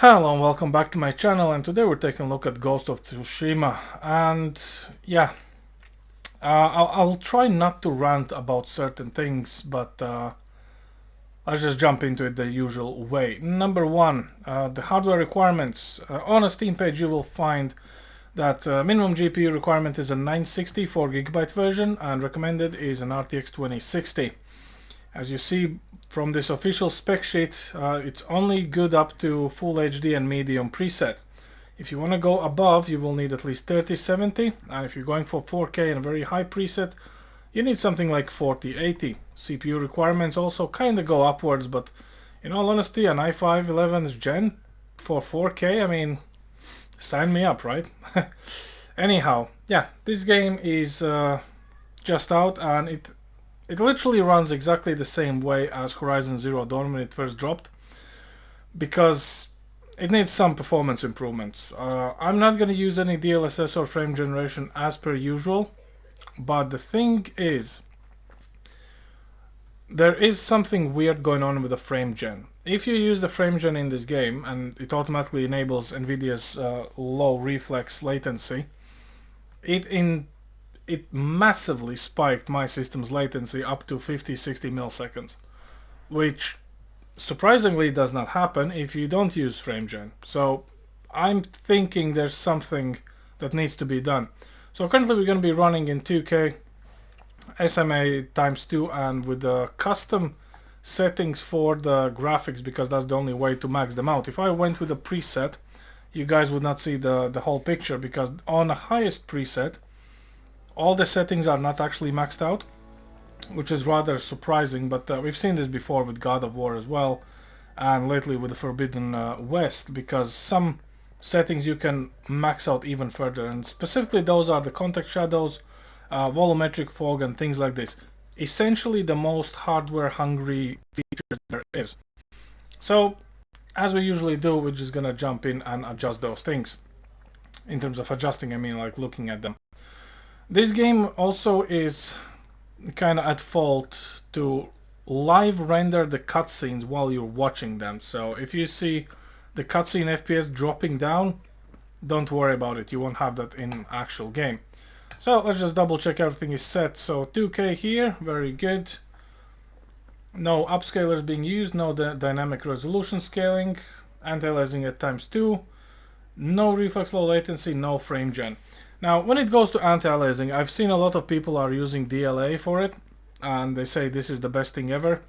Hello and welcome back to my channel, and today we're taking a look at Ghost of Tsushima. And yeah, I'll try not to rant about certain things, but let's just jump into it the usual way. Number one, the hardware requirements. On a Steam page you will find that minimum GPU requirement is a 960 4GB version, and recommended is an RTX 2060. As you see from this official spec sheet, it's only good up to Full HD and medium preset. If you want to go above, you will need at least 3070, and if you're going for 4K and a very high preset, you need something like 4080. CPU requirements also kind of go upwards, but in all honesty, an i5 11th gen for 4K, I mean, sign me up, right? Anyhow, yeah, this game is just out, and it literally runs exactly the same way as Horizon Zero Dawn when it first dropped, because it needs some performance improvements. I'm not going to use any DLSS or frame generation as per usual, but the thing is, there is something weird going on with the frame gen. If you use the frame gen in this game, and it automatically enables NVIDIA's low reflex latency, it massively spiked my system's latency up to 50-60 milliseconds, which surprisingly does not happen if you don't use FrameGen. So I'm thinking there's something that needs to be done. So currently we're going to be running in 2K SMA ×2 and with the custom settings for the graphics, because that's the only way to max them out. If I went with a preset, you guys would not see the whole picture, because on the highest preset all the settings are not actually maxed out, which is rather surprising, but we've seen this before with God of War as well, and lately with the Forbidden West, because some settings you can max out even further, and specifically those are the context shadows, volumetric fog, and things like this. Essentially the most hardware hungry features there is. So as we usually do, we're just gonna jump in and adjust those things. In terms of adjusting, I mean like looking at them. This game also is kind of at fault to live render the cutscenes while you're watching them. So if you see the cutscene FPS dropping down, don't worry about it. You won't have that in actual game. So let's just double check everything is set. So 2K here, very good. No upscalers being used, no dynamic resolution scaling, anti-aliasing at ×2, no reflex low latency, no frame gen. Now, when it goes to anti-aliasing, I've seen a lot of people are using DLA for it, and they say this is the best thing ever.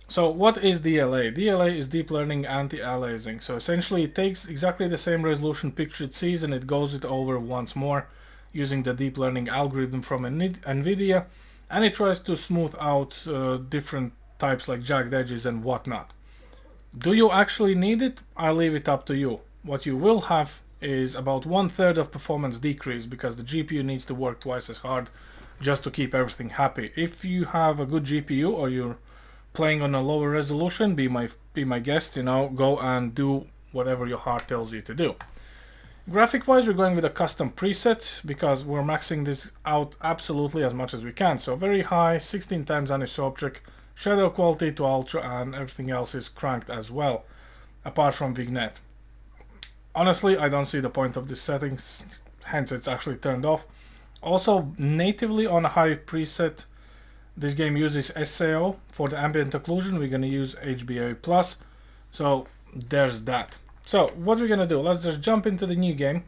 So what is DLA? DLA is deep learning anti-aliasing. So essentially it takes exactly the same resolution picture it sees and it goes it over once more using the deep learning algorithm from NVIDIA, and it tries to smooth out different types like jagged edges and whatnot. Do you actually need it? I leave it up to you. What you will have is about 1/3 of performance decrease, because the GPU needs to work twice as hard just to keep everything happy. If you have a good GPU or you're playing on a lower resolution, be my guest, you know, go and do whatever your heart tells you to do. Graphic wise, we're going with a custom preset because we're maxing this out absolutely as much as we can. So very high, 16 times anisotropic, shadow quality to ultra, and everything else is cranked as well, apart from vignette. Honestly, I don't see the point of this settings, hence it's actually turned off. Also, natively on a high preset, this game uses SAO for the ambient occlusion. We're going to use HBA+, so there's that. So what we're going to do, let's just jump into the new game.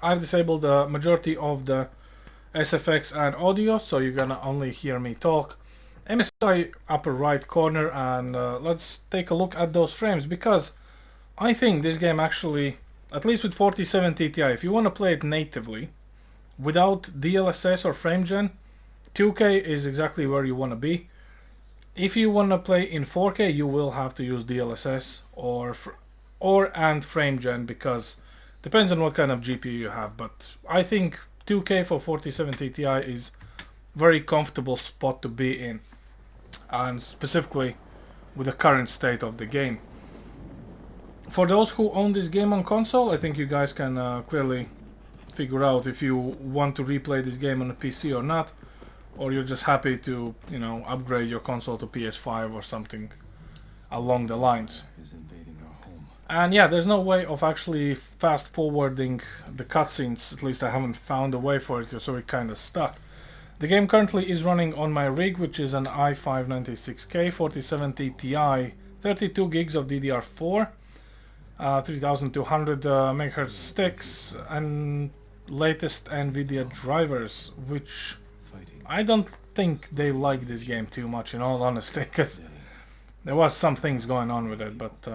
I've disabled the majority of the SFX and audio, so you're going to only hear me talk. MSI upper right corner, and let's take a look at those frames, because I think this game actually, at least with 4070 Ti, if you want to play it natively, without DLSS or FrameGen, 2K is exactly where you want to be. If you want to play in 4K, you will have to use DLSS or FrameGen, because depends on what kind of GPU you have. But I think 2K for 4070 Ti is very comfortable spot to be in, and specifically with the current state of the game. For those who own this game on console, I think you guys can clearly figure out if you want to replay this game on a PC or not, or you're just happy to, you know, upgrade your console to PS5 or something along the lines. Is invading our home. And yeah, there's no way of actually fast forwarding the cutscenes, at least I haven't found a way for it, so it kinda stuck. The game currently is running on my rig, which is an i5-96K 4070 Ti, 32 gigs of DDR4, 3200 MHz sticks, and latest NVIDIA drivers, which I don't think they like this game too much, in all honesty, because there was some things going on with it, but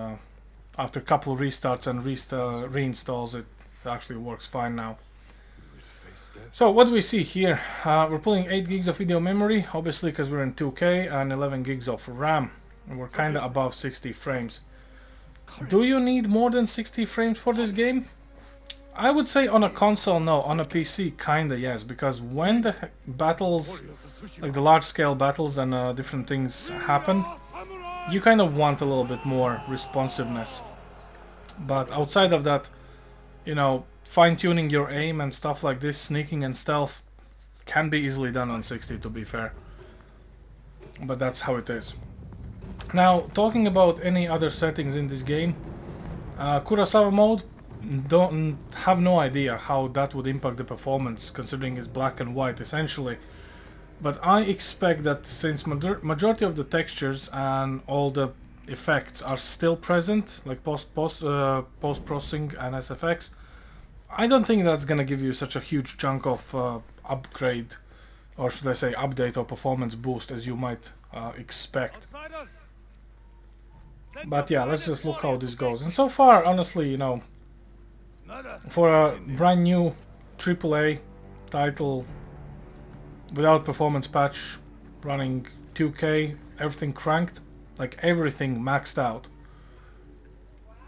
after a couple of restarts and reinstalls, it actually works fine now. So what do we see here? We're pulling 8 gigs of video memory, obviously because we're in 2K, and 11 gigs of RAM. And we're kinda above 60 frames. Do you need more than 60 frames for this game? I would say on a console no, on a PC kinda yes, because when the battles, like the large scale battles and different things happen, you kind of want a little bit more responsiveness. But outside of that, you know, fine-tuning your aim and stuff like this, sneaking and stealth, can be easily done on 60, to be fair. But that's how it is. Now, talking about any other settings in this game, Kurosawa mode, have no idea how that would impact the performance, considering it's black and white essentially. But I expect that since majority of the textures and all the effects are still present, like post-processing and SFX, I don't think that's gonna give you such a huge chunk of upgrade, or should I say update or performance boost as you might expect. But yeah, let's just look how this goes. And so far, honestly, you know, for a brand new AAA title without performance patch, running 2K, everything cranked, like everything maxed out,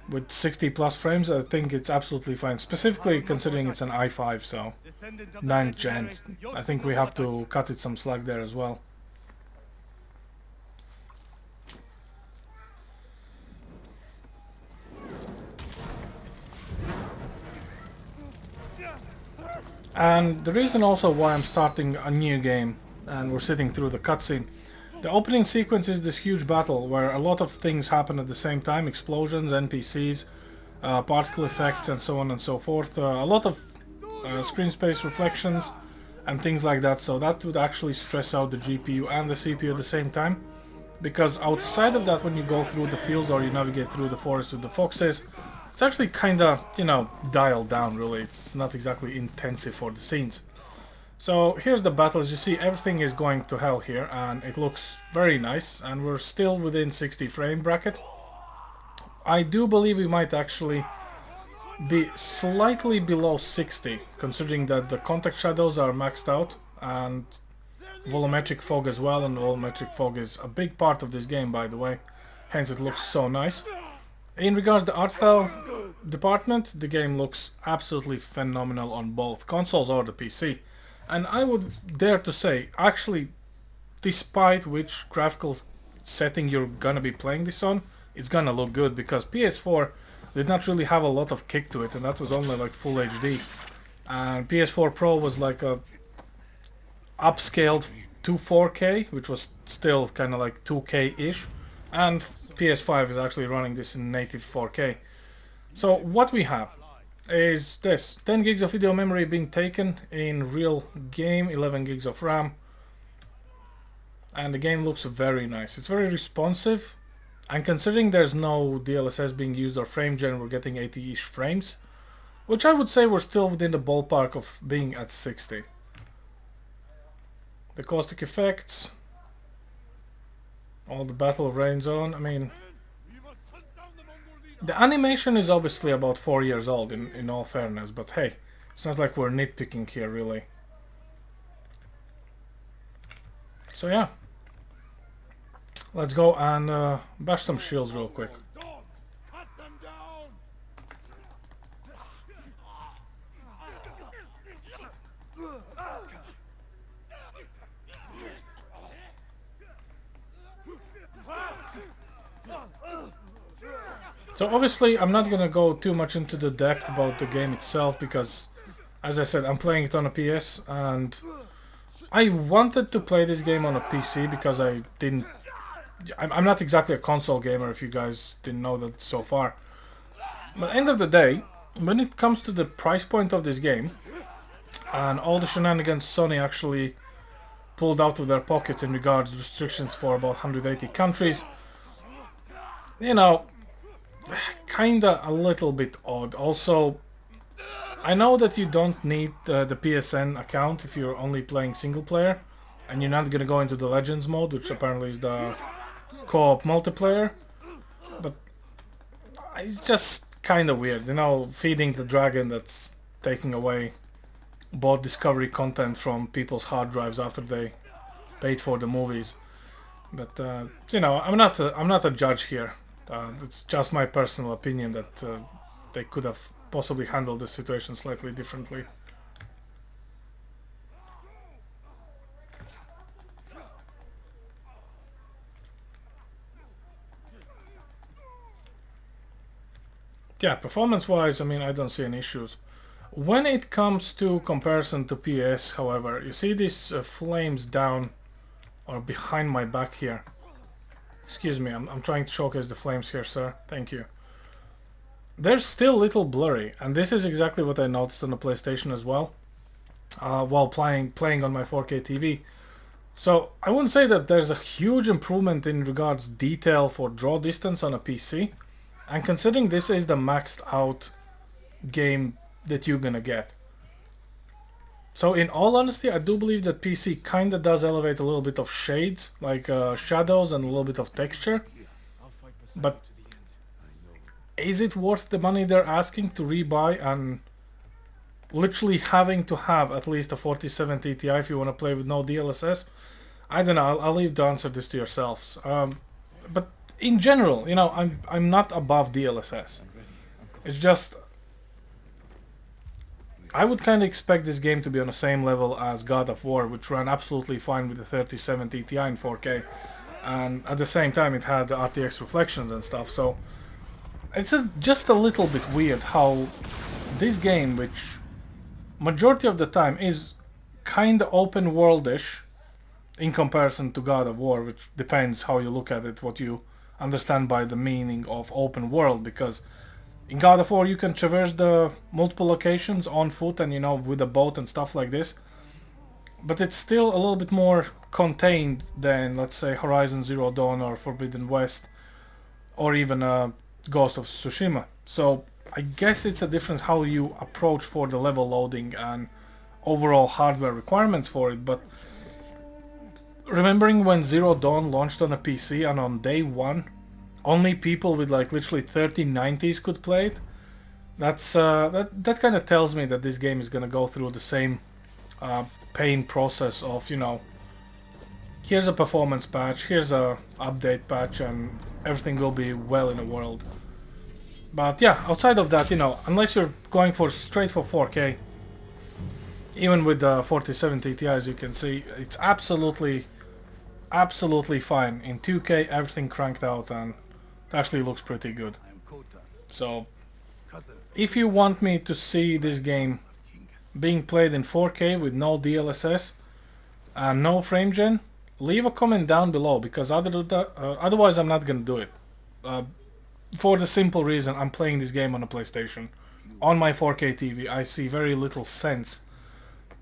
with 60 plus frames, I think it's absolutely fine. Specifically considering it's an i5, so 9th gen. I think we have to cut it some slack there as well. And the reason also why I'm starting a new game and we're sitting through the cutscene, the opening sequence is this huge battle where a lot of things happen at the same time, explosions, NPCs, particle effects and so on and so forth, a lot of screen space reflections and things like that, so that would actually stress out the GPU and the CPU at the same time, because outside of that, when you go through the fields or you navigate through the forest with the foxes, it's actually kinda, you know, dialed down really. It's not exactly intensive for the scenes. So here's the battle. As you see, everything is going to hell here and it looks very nice, and we're still within 60 frame bracket. I do believe we might actually be slightly below 60, considering that the contact shadows are maxed out and volumetric fog as well, and volumetric fog is a big part of this game, by the way, hence it looks so nice. In regards to the art style department, the game looks absolutely phenomenal on both consoles or the PC. And I would dare to say, actually, despite which graphical setting you're gonna be playing this on, it's gonna look good, because PS4 did not really have a lot of kick to it, and that was only like full HD. And PS4 Pro was like a upscaled to 4K, which was still kind of like 2K-ish, and PS5 is actually running this in native 4K. So what we have is this: 10 gigs of video memory being taken in real game, 11 gigs of RAM, and the game looks very nice. It's very responsive, and considering there's no DLSS being used or frame gen, we're getting 80-ish frames, which I would say we're still within the ballpark of being at 60. The caustic effects, all the battle rains on. I mean, the animation is obviously about 4 years old in all fairness, but hey, it's not like we're nitpicking here really. So yeah, let's go and bash some shields real quick. So obviously I'm not gonna go too much into the depth about the game itself, because as I said, I'm playing it on a PS, and I wanted to play this game on a PC because I'm not exactly a console gamer, if you guys didn't know that so far. But end of the day, when it comes to the price point of this game, and all the shenanigans Sony actually pulled out of their pocket in regards to restrictions for about 180 countries, you know, kinda a little bit odd. Also, I know that you don't need the PSN account if you're only playing single player, and you're not gonna go into the Legends mode, which apparently is the co-op multiplayer, but it's just kinda weird, you know, feeding the dragon that's taking away bought discovery content from people's hard drives after they paid for the movies. But you know, I'm not a judge here. It's just my personal opinion that they could have possibly handled the situation slightly differently. Yeah, performance-wise, I mean, I don't see any issues. When it comes to comparison to PS, however, you see these flames down or behind my back here. Excuse me, I'm trying to showcase the flames here, sir. Thank you. They're still a little blurry, and this is exactly what I noticed on the PlayStation as well, while playing on my 4K TV. So I wouldn't say that there's a huge improvement in regards detail for draw distance on a PC, and considering this is the maxed out game that you're gonna get. So in all honesty, I do believe that PC kinda does elevate a little bit of shades, like shadows and a little bit of texture. But is it worth the money they're asking to rebuy and literally having to have at least a 4070 Ti if you want to play with no DLSS? I don't know, I'll leave the answer this to yourselves. But in general, you know, I'm not above DLSS. It's just I would kind of expect this game to be on the same level as God of War, which ran absolutely fine with the 3070 Ti in 4K, and at the same time it had the RTX reflections and stuff. So it's just a little bit weird how this game, which majority of the time is kind of open worldish in comparison to God of War, which depends how you look at it, what you understand by the meaning of open world, because in God of War you can traverse the multiple locations on foot and, you know, with a boat and stuff like this, but it's still a little bit more contained than, let's say, Horizon Zero Dawn or Forbidden West, or even Ghost of Tsushima. So I guess it's a different how you approach for the level loading and overall hardware requirements for it. But remembering when Zero Dawn launched on a PC and on day one only people with like literally 3090s could play it, that's that kind of tells me that this game is gonna go through the same pain process of, you know, here's a performance patch, here's a update patch, and everything will be well in the world. But yeah, outside of that, you know, unless you're going for straight for 4K, even with the 4070 Ti, as you can see, it's absolutely fine in 2K, everything cranked out, and it actually looks pretty good. So if you want me to see this game being played in 4K with no DLSS and no frame gen, leave a comment down below, because otherwise I'm not gonna do it. For the simple reason I'm playing this game on a PlayStation. On my 4K TV, I see very little sense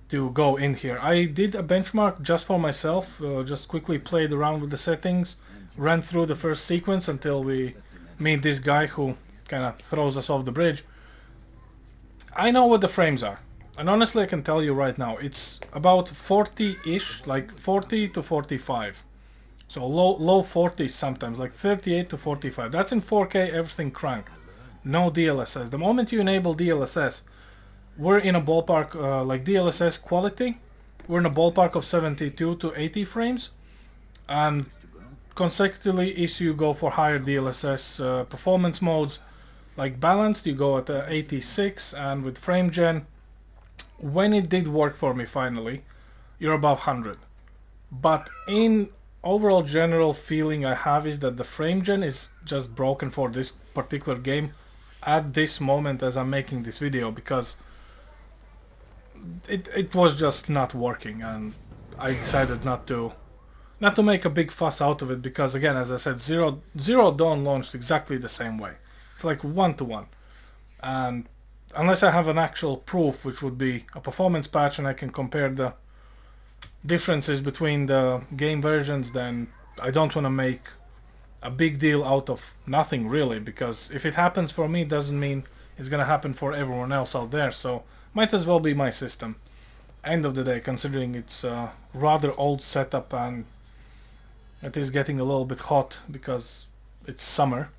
to go in here. I did a benchmark just for myself, just quickly played around with the settings, ran through the first sequence until we meet this guy who kind of throws us off the bridge. I know what the frames are, and honestly I can tell you right now, it's about 40-ish, like 40 to 45. So low 40s sometimes, like 38 to 45. That's in 4K, everything cranked. No DLSS. The moment you enable DLSS, we're in a ballpark, like DLSS quality, we're in a ballpark of 72 to 80 frames. And consecutively, if you go for higher DLSS performance modes, like balanced, you go at 86, and with frame gen, when it did work for me finally, you're above 100. But in overall general feeling I have is that the frame gen is just broken for this particular game at this moment as I'm making this video, because it was just not working, and I decided not to make a big fuss out of it, because again, as I said, Zero Dawn launched exactly the same way. It's like 1-to-1. And unless I have an actual proof, which would be a performance patch, and I can compare the differences between the game versions, then I don't want to make a big deal out of nothing really, because if it happens for me, it doesn't mean it's gonna happen for everyone else out there, so might as well be my system. End of the day, considering it's a rather old setup and it is getting a little bit hot because it's summer.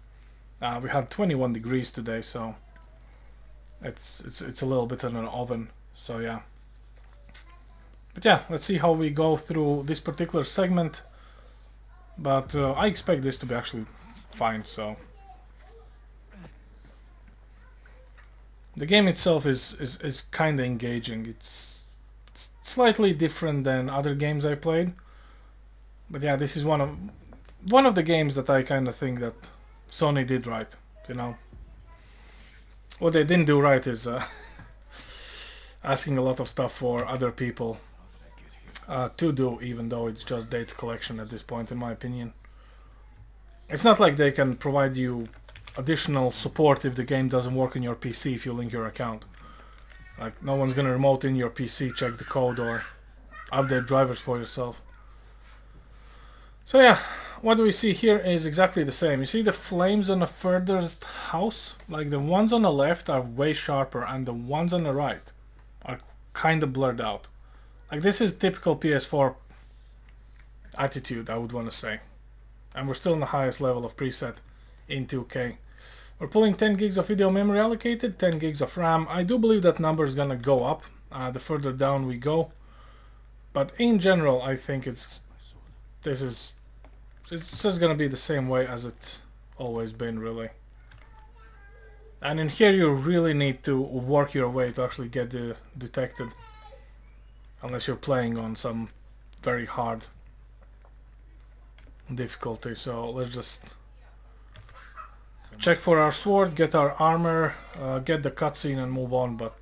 We had 21 degrees today, so it's a little bit in an oven. So yeah. But yeah, let's see how we go through this particular segment. But I expect this to be actually fine. So the game itself is kind of engaging. It's slightly different than other games I played. But yeah, this is one of the games that I kind of think that Sony did right. You know, what they didn't do right is asking a lot of stuff for other people to do, even though it's just data collection at this point, in my opinion. It's not like they can provide you additional support if the game doesn't work on your PC if you link your account. Like, no one's gonna remote in your PC, check the code, or update drivers for yourself. So yeah, what we see here is exactly the same. You see the flames on the furthest house? Like, the ones on the left are way sharper and the ones on the right are kind of blurred out. Like, this is typical PS4 attitude, I would want to say. And we're still in the highest level of preset in 2K. We're pulling 10 gigs of video memory allocated, 10 gigs of RAM. I do believe that number is gonna go up the further down we go. But in general, I think it's just gonna be the same way as it's always been, really. And in here you really need to work your way to actually get detected. Unless you're playing on some very hard difficulty. So let's just check for our sword, get our armor, get the cutscene and move on. But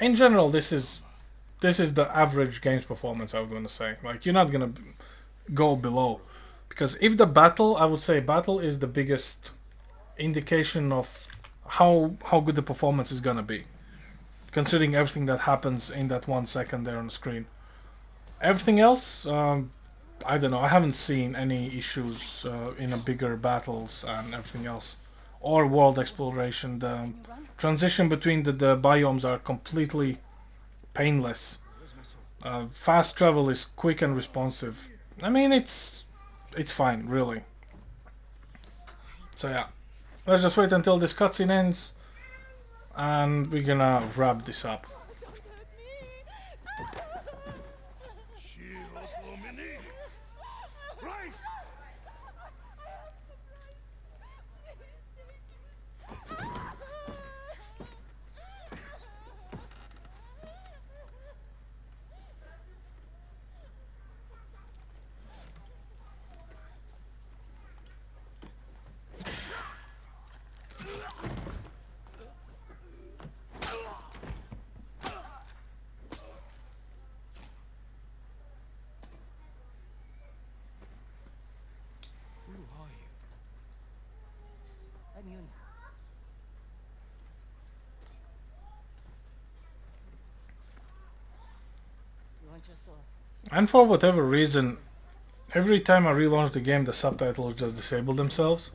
in general, this is the average game's performance, I would want to say. Like, you're not gonna go below. Because if the battle, I would say battle is the biggest indication of how good the performance is gonna be, considering everything that happens in that 1 second there on the screen. Everything else, I don't know, I haven't seen any issues in a bigger battles and everything else. Or world exploration. The transition between the biomes are completely painless. Fast travel is quick and responsive. I mean, it's fine, really. So yeah, let's just wait until this cutscene ends, and we're gonna wrap this up. And for whatever reason, every time I relaunch the game, the subtitles just disable themselves.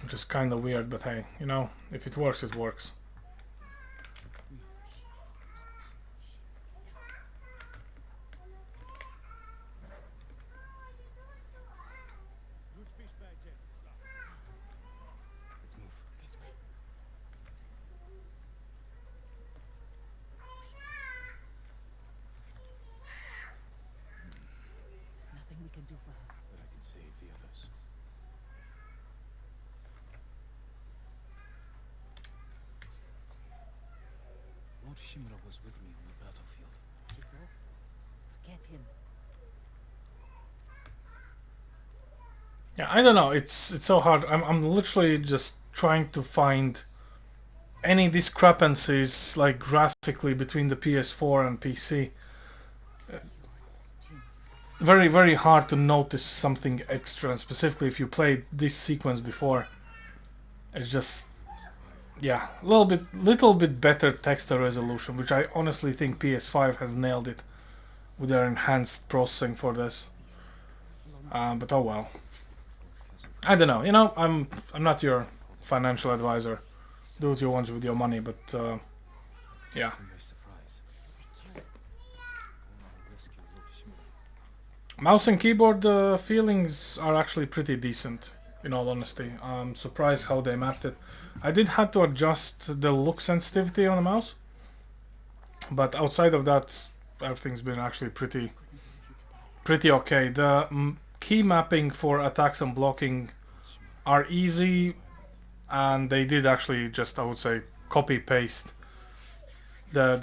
Which is kind of weird, but hey, you know, if it works, it works. Tsushima was with me on the battlefield. Get him. Yeah, I don't know. It's so hard. I'm literally just trying to find any discrepancies, like graphically, between the PS4 and PC. Very, very hard to notice something extra, and specifically if you played this sequence before. It's just yeah, little bit better texture resolution, which I honestly think PS5 has nailed it with their enhanced processing for this. But oh well. I don't know. You know, I'm not your financial advisor. Do what you want with your money, but yeah. In my surprise. I want to rescue Lord Shimura. Mouse and keyboard feelings are actually pretty decent, in all honesty. I'm surprised how they mapped it. I did have to adjust the look sensitivity on the mouse, but outside of that, everything's been actually pretty okay. The key mapping for attacks and blocking are easy, and they did actually just, I would say, copy paste the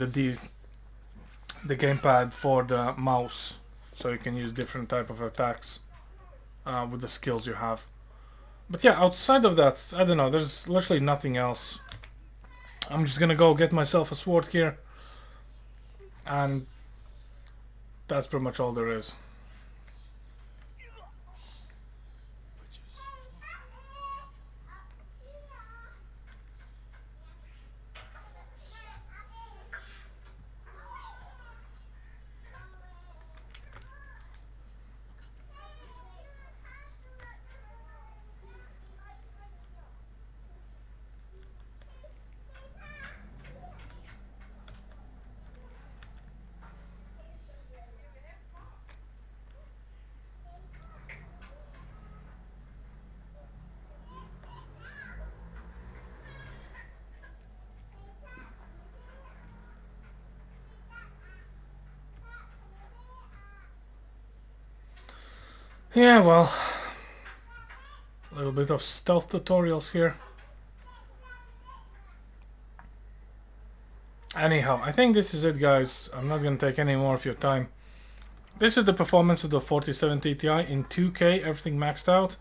gamepad for the mouse, so you can use different type of attacks with the skills you have. But yeah, outside of that, I don't know, there's literally nothing else. I'm just gonna go get myself a sword here, and that's pretty much all there is. Yeah, well, a little bit of stealth tutorials here. Anyhow, I think this is it, guys. I'm not gonna take any more of your time. This is the performance of the 4070 Ti in 2K, everything maxed out.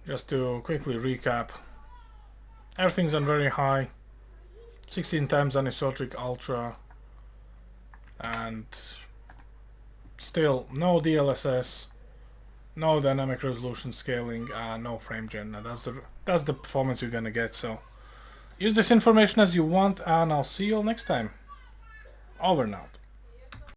Just to quickly recap, everything's on very high, 16 times anisotropic ultra, and still no DLSS, no dynamic resolution scaling, no frame gen. That's the performance you're gonna get. So use this information as you want, and I'll see you all next time. Over and out.